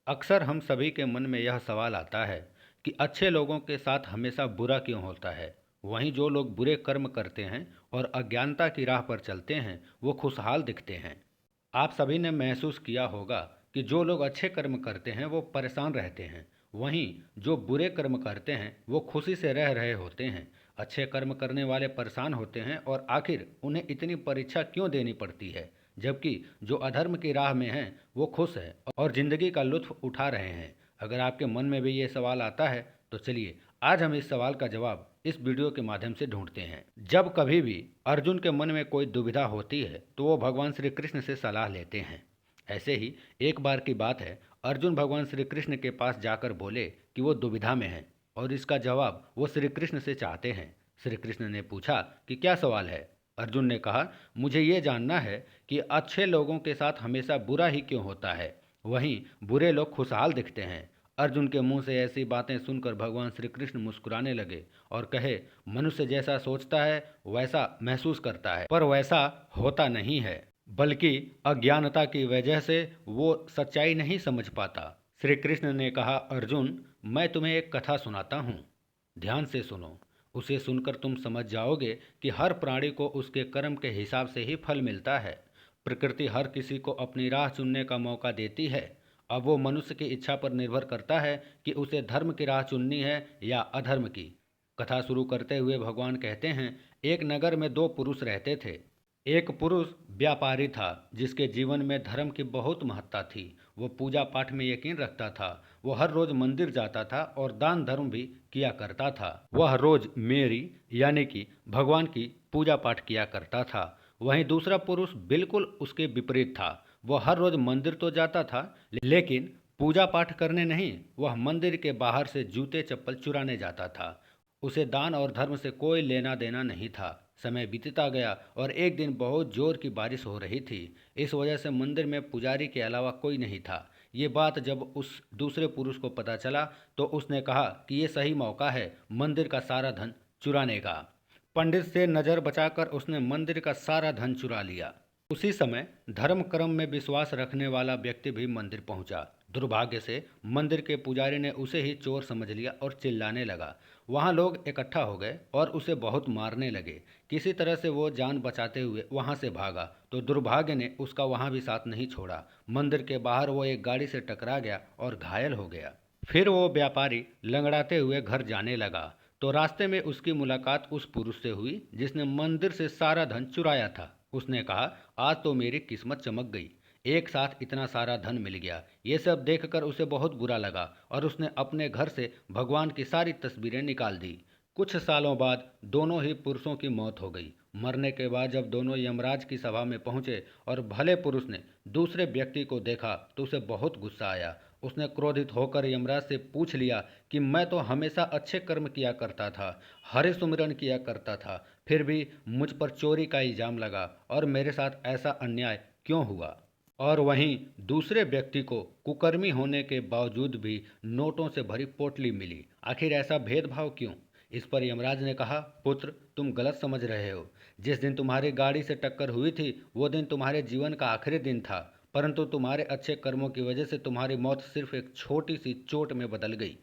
अक्सर हम सभी के मन में यह सवाल आता है कि अच्छे लोगों के साथ हमेशा बुरा क्यों होता है। वहीं जो लोग बुरे कर्म करते हैं और अज्ञानता की राह पर चलते हैं वो खुशहाल दिखते हैं। आप सभी ने महसूस किया होगा कि जो लोग अच्छे कर्म करते हैं वो परेशान रहते हैं, वहीं जो बुरे कर्म करते हैं वो खुशी से रह रहे होते हैं। अच्छे कर्म करने वाले परेशान होते हैं और आखिर उन्हें इतनी परीक्षा क्यों देनी पड़ती है, जबकि जो अधर्म की राह में हैं वो खुश है और ज़िंदगी का लुत्फ उठा रहे हैं। अगर आपके मन में भी ये सवाल आता है तो चलिए आज हम इस सवाल का जवाब इस वीडियो के माध्यम से ढूंढते हैं। जब कभी भी अर्जुन के मन में कोई दुविधा होती है तो वो भगवान श्री कृष्ण से सलाह लेते हैं। ऐसे ही एक बार की बात है, अर्जुन भगवान श्री कृष्ण के पास जाकर बोले कि वो दुविधा में हैं और इसका जवाब वो श्री कृष्ण से चाहते हैं। श्री कृष्ण ने पूछा कि क्या सवाल है। अर्जुन ने कहा, मुझे ये जानना है कि अच्छे लोगों के साथ हमेशा बुरा ही क्यों होता है, वहीं बुरे लोग खुशहाल दिखते हैं। अर्जुन के मुंह से ऐसी बातें सुनकर भगवान श्री कृष्ण मुस्कुराने लगे और कहे, मनुष्य जैसा सोचता है वैसा महसूस करता है, पर वैसा होता नहीं है, बल्कि अज्ञानता की वजह से वो सच्चाई नहीं समझ पाता। श्री कृष्ण ने कहा, अर्जुन, मैं तुम्हें एक कथा सुनाता हूँ, ध्यान से सुनो। उसे सुनकर तुम समझ जाओगे कि हर प्राणी को उसके कर्म के हिसाब से ही फल मिलता है। प्रकृति हर किसी को अपनी राह चुनने का मौका देती है। अब वो मनुष्य की इच्छा पर निर्भर करता है कि उसे धर्म की राह चुननी है या अधर्म की। कथा शुरू करते हुए भगवान कहते हैं, एक नगर में दो पुरुष रहते थे। एक पुरुष व्यापारी था जिसके जीवन में धर्म की बहुत महत्ता थी। वो पूजा पाठ में यकीन रखता था। वो हर रोज मंदिर जाता था और दान धर्म भी किया करता था। वह रोज मेरी यानी कि भगवान की पूजा पाठ किया करता था। वहीं दूसरा पुरुष बिल्कुल उसके विपरीत था। वह हर रोज मंदिर तो जाता था, लेकिन पूजा पाठ करने नहीं, वह मंदिर के बाहर से जूते चप्पल चुराने जाता था। उसे दान और धर्म से कोई लेना देना नहीं था। समय बीतता गया और एक दिन बहुत जोर की बारिश हो रही थी। इस वजह से मंदिर में पुजारी के अलावा कोई नहीं था। ये बात जब उस दूसरे पुरुष को पता चला तो उसने कहा कि ये सही मौका है मंदिर का सारा धन चुराने का। पंडित से नज़र बचाकर उसने मंदिर का सारा धन चुरा लिया। उसी समय धर्म कर्म में विश्वास रखने वाला व्यक्ति भी मंदिर पहुंचा। दुर्भाग्य से मंदिर के पुजारी ने उसे ही चोर समझ लिया और चिल्लाने लगा। वहां लोग इकट्ठा हो गए और उसे बहुत मारने लगे। किसी तरह से वो जान बचाते हुए वहां से भागा तो दुर्भाग्य ने उसका वहां भी साथ नहीं छोड़ा। मंदिर के बाहर वो एक गाड़ी से टकरा गया और घायल हो गया। फिर वो व्यापारी लंगड़ाते हुए घर जाने लगा तो रास्ते में उसकी मुलाकात उस पुरुष से हुई जिसने मंदिर से सारा धन चुराया था। उसने कहा, आज तो मेरी किस्मत चमक गई, एक साथ इतना सारा धन मिल गया। ये सब देखकर उसे बहुत बुरा लगा और उसने अपने घर से भगवान की सारी तस्वीरें निकाल दी। कुछ सालों बाद दोनों ही पुरुषों की मौत हो गई। मरने के बाद जब दोनों यमराज की सभा में पहुंचे और भले पुरुष ने दूसरे व्यक्ति को देखा तो उसे बहुत गुस्सा आया। उसने क्रोधित होकर यमराज से पूछ लिया कि मैं तो हमेशा अच्छे कर्म किया करता था, हरि सुमिरन किया करता था, फिर भी मुझ पर चोरी का इल्जाम लगा और मेरे साथ ऐसा अन्याय क्यों हुआ। और वहीं दूसरे व्यक्ति को कुकर्मी होने के बावजूद भी नोटों से भरी पोटली मिली। आखिर ऐसा भेदभाव क्यों। इस पर यमराज ने कहा, पुत्र, तुम गलत समझ रहे हो। जिस दिन तुम्हारी गाड़ी से टक्कर हुई थी वो दिन तुम्हारे जीवन का आखिरी दिन था, परंतु तुम्हारे अच्छे कर्मों की वजह से तुम्हारी मौत सिर्फ एक छोटी सी चोट में बदल गई।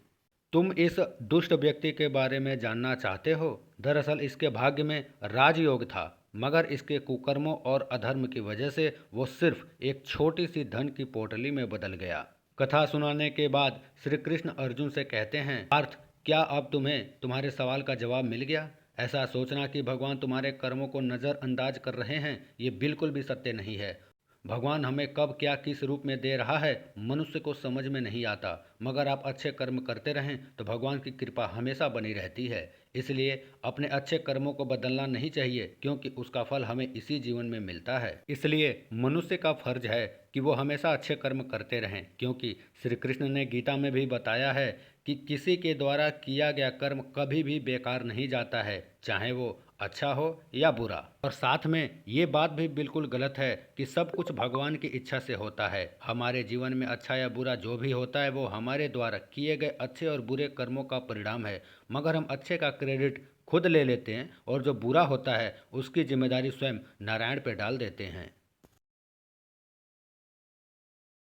तुम इस दुष्ट व्यक्ति के बारे में जानना चाहते हो। दरअसल इसके भाग्य में राजयोग था, मगर इसके कुकर्मों और अधर्म की वजह से वो सिर्फ एक छोटी सी धन की पोटली में बदल गया। कथा सुनाने के बाद श्री कृष्ण अर्जुन से कहते हैं, पार्थ, क्या अब तुम्हें तुम्हारे सवाल का जवाब मिल गया। ऐसा सोचना कि भगवान तुम्हारे कर्मों को नज़रअंदाज कर रहे हैं, ये बिल्कुल भी सत्य नहीं है। भगवान हमें कब क्या किस रूप में दे रहा है मनुष्य को समझ में नहीं आता, मगर आप अच्छे कर्म करते रहें तो भगवान की कृपा हमेशा बनी रहती है। इसलिए अपने अच्छे कर्मों को बदलना नहीं चाहिए, क्योंकि उसका फल हमें इसी जीवन में मिलता है। इसलिए मनुष्य का फर्ज है कि वो हमेशा अच्छे कर्म करते रहें, क्योंकि श्री कृष्ण ने गीता में भी बताया है कि किसी के द्वारा किया गया कर्म कभी भी बेकार नहीं जाता है, चाहे वो अच्छा हो या बुरा। और साथ में ये बात भी बिल्कुल गलत है कि सब कुछ भगवान की इच्छा से होता है। हमारे जीवन में अच्छा या बुरा जो भी होता है वो हमारे द्वारा किए गए अच्छे और बुरे कर्मों का परिणाम है, मगर हम अच्छे का क्रेडिट खुद ले लेते हैं और जो बुरा होता है उसकी जिम्मेदारी स्वयं नारायण पे डाल देते हैं।